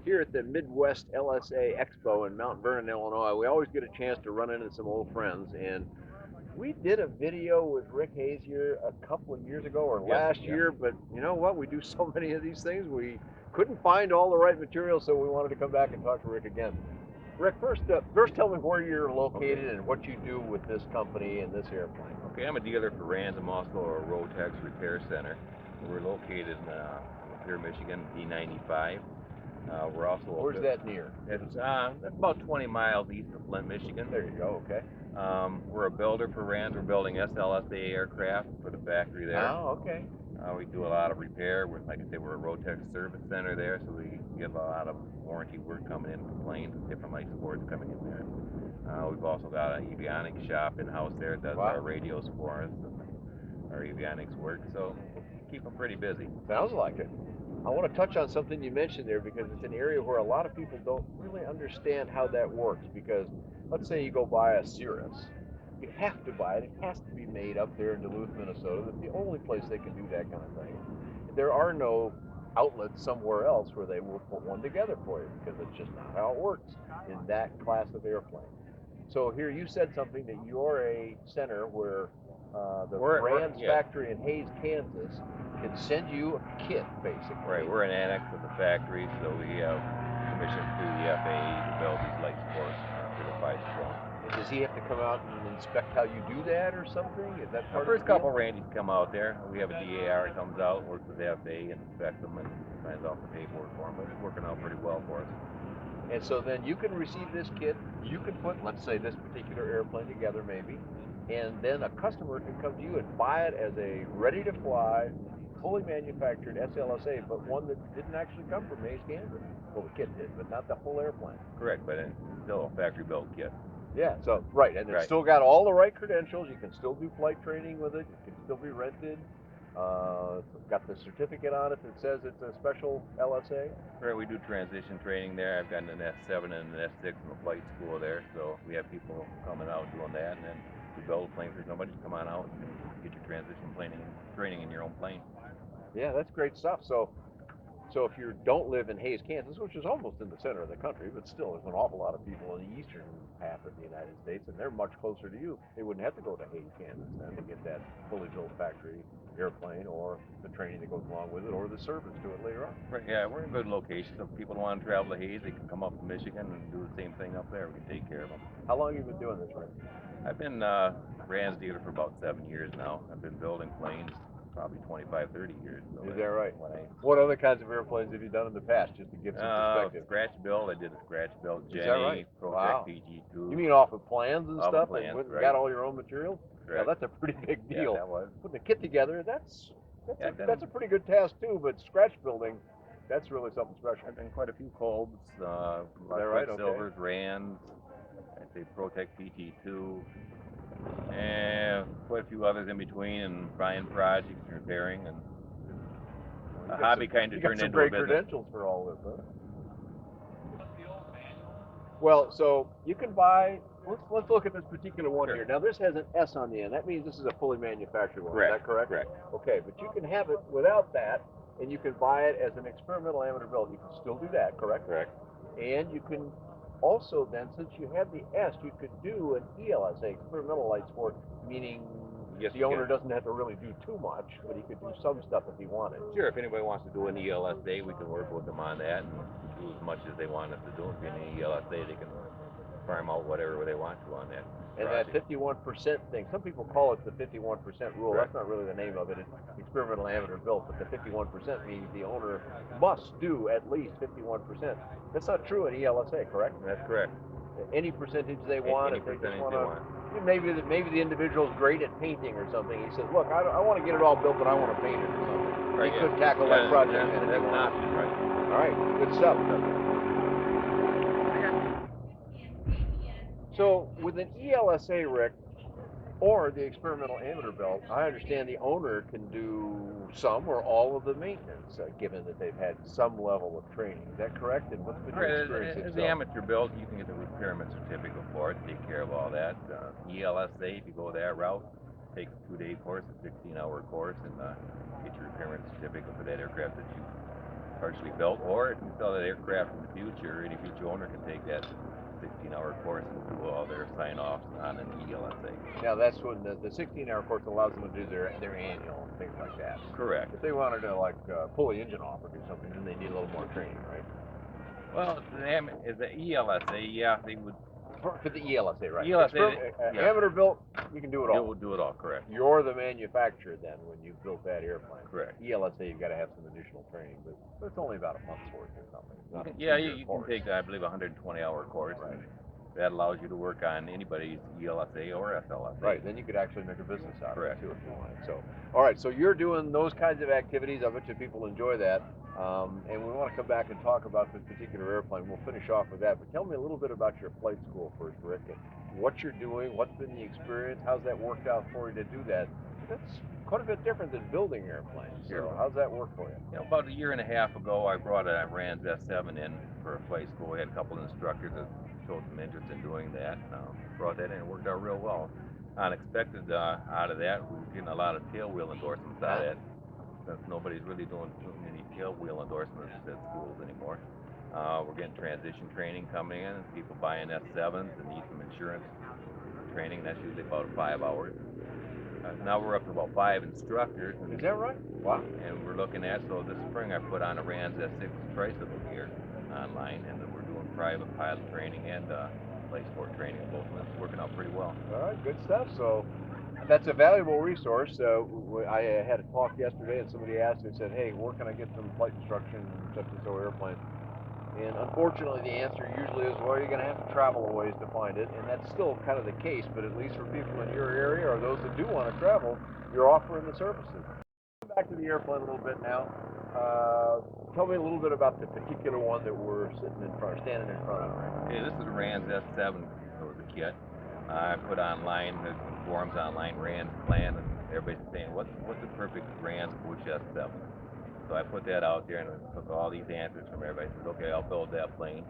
here at the Midwest LSA Expo in Mount Vernon, Illinois. We always get a chance to run into some old friends, and we did a video with Rick Hayes here a couple of years ago or Yes, last yeah. year, but you know what? We do so many of these things, we couldn't find all the right material, so we wanted to come back and talk to Rick again. Rick, first tell me where you're located and what you do with this company and this airplane. Okay, I'm a dealer for RANS. I'm also a Rotex Repair Center. We're located in Ortonville, Michigan, D95. We're also Where's that near? It's about 20 miles east of Flint, Michigan. There you go. Okay. We're a builder for RANS. We're building SLSA aircraft for the factory there. Oh, okay. We do a lot of repair. Like I say, we're a Rotex service center there, so we get a lot of warranty work coming in for planes, different light sports coming in there. We've also got an avionics shop in-house there that does our radios for us and our avionics work, so keep them pretty busy. Sounds like it. I want to touch on something you mentioned there because it's an area where a lot of people don't really understand how that works. Because let's say you go buy a Cirrus, you have to buy it. It has to be made up there in Duluth, Minnesota. That's the only place they can do that kind of thing. There are no outlets somewhere else where they will put one together for you because it's just not how it works in that class of airplane. So here you said something that you're a center where the RANS factory in Hayes, Kansas can send you a kit, basically. Right, we're an annex of the factory, so we have permission through the FAA to build these light sports certified strong. And does he have to come out and inspect how you do that or something? Is that part of the first couple Randy's come out there. We have a DAR that comes out, works with the FAA and inspects them and signs off the paperwork for them, but it's working out pretty well for us. And so then you can receive this kit, you can put, let's say, this particular airplane together maybe, and then a customer can come to you and buy it as a ready-to-fly, fully manufactured SLSA, but one that didn't actually come from Hayes, Kansas. Well, the kit did, but not the whole airplane. Correct, but it's still a factory-built kit. Yeah, so, right, and it's still got all the right credentials. You can still do flight training with it. It can still be rented. Got the certificate on it that says it's a special LSA. Right, we do transition training there. I've gotten an S7 and an S6 in the flight school there, so we have people coming out doing that, and then we build planes for somebody to come on out and get your transition training in your own plane. Yeah, that's great stuff. So if you don't live in Hayes, Kansas, which is almost in the center of the country, but still there's an awful lot of people in the eastern half of the United States, and they're much closer to you. They wouldn't have to go to Hayes, Kansas then to get that fully built factory airplane or the training that goes along with it or the service to it later on. Right, yeah, we're in good locations. If people want to travel to Hayes, they can come up to Michigan and do the same thing up there. We can take care of them. How long have you been doing this, Rick? I've been RANS dealer for about 7 years now. I've been building planes probably 25, 30 years. So is that right? What other kinds of airplanes have you done in the past, just to give some perspective? Scratch build. I did a scratch build Jenny, right? Project PG2. You mean off of plans and stuff, plans, and got all your own materials? Correct. Now, that's a pretty big deal. Yeah, that was. Putting a kit together, that's a pretty good task too, but scratch building, that's really something special. I've done quite a few Colbs, Silvers, RANs, I'd say Protect PT2, and quite a few others in between, and buying projects and repairing, and a hobby kind of turned into a business. You got some great credentials for all this, huh? Well, so you can buy, let's look at this particular one here. Now this has an S on the end. That means this is a fully manufactured one. Correct. Is that correct? Correct. Okay, but you can have it without that, and you can buy it as an experimental amateur built. You can still do that, correct? Correct. And you can also then, since you have the S, you could do an ELSA, experimental light sport, meaning the owner doesn't have to really do too much, but he could do some stuff if he wanted. Sure, if anybody wants to do an ELSA, we can work with them on that and do as much as they want us to do. If you're in an ELSA, they can farm out whatever they want to on that. And project. that 51% thing, some people call it the 51% rule. That's not really the name of it. It's experimental amateur built, but the 51% means the owner must do at least 51%. That's not true in ELSA, correct? That's correct. Any percentage they want. Any percentage they want. Maybe the individual's great at painting or something. He says, look, I want to get it all built, but I want to paint it or something. Right, he could tackle that project. That's an option, right. All right, good stuff. So with an ELSA, Rick, or the experimental amateur belt, I understand the owner can do some or all of the maintenance, given that they've had some level of training. Is that correct? And what's been your experience? As the amateur built, you can get the repairman certificate for it, take care of all that. ELSA, if you go that route, take a 2-day course, a 16-hour course, and get your repairman certificate for that aircraft that you partially built, or if you sell that aircraft in the future, any future owner can take that 16-hour course and do all their sign-offs on an ELSA. Now that's when the 16-hour course allows them to do their annual and things like that. Correct. If they wanted to like pull the engine off or do something, then they need a little more training, right? Well, is the ELSA, yeah, they would. For the ELSA, right? ELSA, yeah. Amateur built, you can do it all. Do it all, correct. You're the manufacturer then when you built that airplane. Correct. ELSA, you've got to have some additional training, but it's only about a month's worth or something. You can take, I believe, a 120-hour course. Right. That allows you to work on anybody's ELSA or FLSA. Right, then you could actually make a business out of it Correct. too if you wanted. So, all right, so you're doing those kinds of activities. I bet you people enjoy that. And we want to come back and talk about this particular airplane. We'll finish off with that. But tell me a little bit about your flight school first, Rick, and what you're doing, what's been the experience, how's that worked out for you to do that? That's quite a bit different than building airplanes. So how's that work for you? You know, about a year and a half ago, I brought a RANS S7 in for a flight school. We had a couple of instructors that showed some interest in doing that. Brought that in, it worked out real well. Unexpected out of that, we were getting a lot of tail wheel endorsements out of that, since nobody's really doing too many tail wheel endorsements at schools anymore. We're getting transition training coming in, people buying S7s and need some insurance training. That's usually about 5 hours. Now we're up to about 5 instructors. Is that right? Wow. And we're looking at, so this spring I put on a RANS S6 tricycle here online, and then we're doing private pilot training and flight sport training, both of them. It's working out pretty well. All right, good stuff. So that's a valuable resource. I had a talk yesterday, and somebody asked me, said, "Hey, where can I get some flight instruction in such and so airplane?" And unfortunately, the answer usually is, well, you're going to have to travel a ways to find it, and that's still kind of the case. But at least for people in your area or those that do want to travel, you're offering the services. Back to the airplane a little bit now. Tell me a little bit about the particular one that we're standing in front of right now. Okay, this is a RANS S7, so the kit. I put online, the forums online, RANS plan, and everybody's saying, what's the perfect RANS Bush S7? So I put that out there and I took all these answers from everybody. I said, okay, I'll build that plane,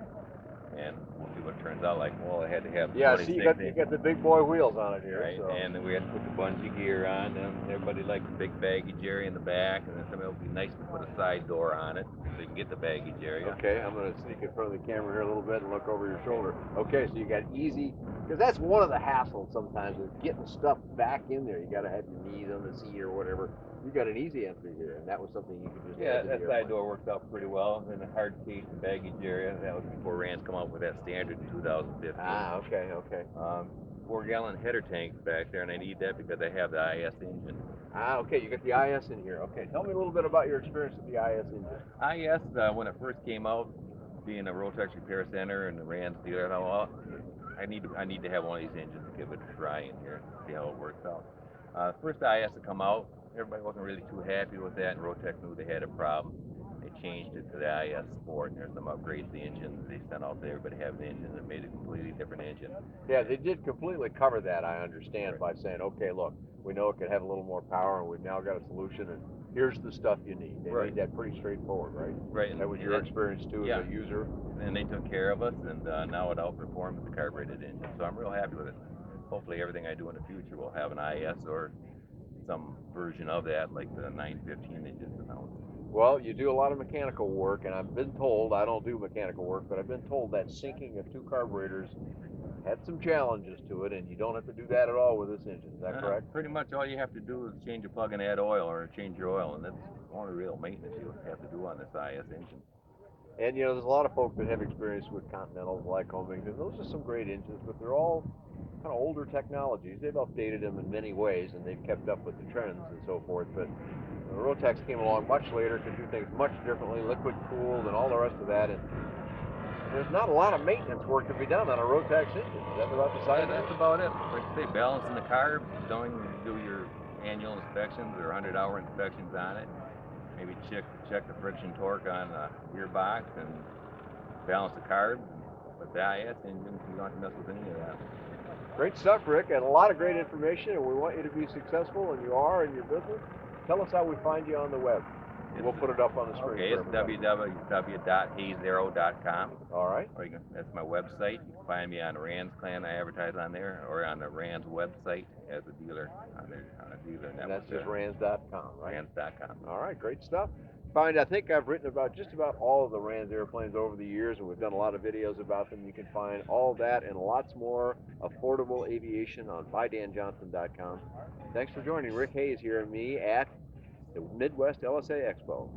and we'll see what it turns out like. Well, I had to have 46 you got the big boy wheels on it here. Right, so. and then we had to put the bungee gear on, and everybody liked the big baggage area in the back, and then somebody would be nice to put a side door on it so you can get the baggage area. Okay, I'm going to sneak in front of the camera here a little bit and look over your shoulder. Okay, so you got easy, because that's one of the hassles sometimes is getting stuff back in there. You got to have your knees on the seat or whatever. You got an easy entry here, and that was something you could just that side door worked out pretty well. And the hard case and baggage area, that was before RANS come out with that standard in 2015. Ah, okay. 4-gallon header tank back there, and I need that because I have the IS engine. Ah, okay, you got the IS in here. Okay, tell me a little bit about your experience with the IS engine. IS, when it first came out, being a Rotex repair center and the RANS dealer, I need to have one of these engines to give it a try in here, see how it works out. First IS to come out, everybody wasn't really too happy with that, and Rotex knew they had a problem. They changed it to the IS Sport, and there's some upgrades to the engine they sent out to everybody having the engine and made it a completely different engine. Yeah, they did completely cover that, I understand, by saying, okay, look, we know it could have a little more power, and we've now got a solution, and here's the stuff you need. They made that pretty straightforward, right? Right. And that was your experience, too, as a user? And they took care of us, and now it outperforms the carbureted engine, so I'm real happy with it. Hopefully everything I do in the future will have an IS or some version of that, like the 915 they just announced. Well, you do a lot of mechanical work, and I've been told, I don't do mechanical work, but I've been told that syncing of 2 carburetors had some challenges to it, and you don't have to do that at all with this engine. Is that correct? Pretty much all you have to do is change your plug and add oil, or change your oil, and that's the only real maintenance you have to do on this IS engine. And, there's a lot of folks that have experience with Continentals like Lycomings, and those are some great engines, but they're all kind of older technologies. They've updated them in many ways, and they've kept up with the trends and so forth, but Rotex came along much later, could do things much differently, liquid cooled and all the rest of that, and there's not a lot of maintenance work to be done on a Rotex engine. Is that about the size? That's about it. Like I say, balancing the carb, do your annual inspections or 100-hour inspections on it. Maybe check the friction torque on the gearbox and balance the carb. With the IS engine, you don't have to mess with any of that. Great stuff, Rick, and a lot of great information, and we want you to be successful, and you are in your business. Tell us how we find you on the web. We'll put it up on the screen. Okay, it's www.hayesaero.com. All right. That's my website. You can find me on the RANS Clan. I advertise on there, or on the RANS website as a dealer on a dealer network. And that's just RANS.com, right? RANS.com. All right, great stuff. find, I think I've written about just about all of the RANS airplanes over the years, and we've done a lot of videos about them. You can find all of that and lots more affordable aviation on mydanjohnson.com. Thanks for joining Rick Hayes here and me at the Midwest LSA Expo.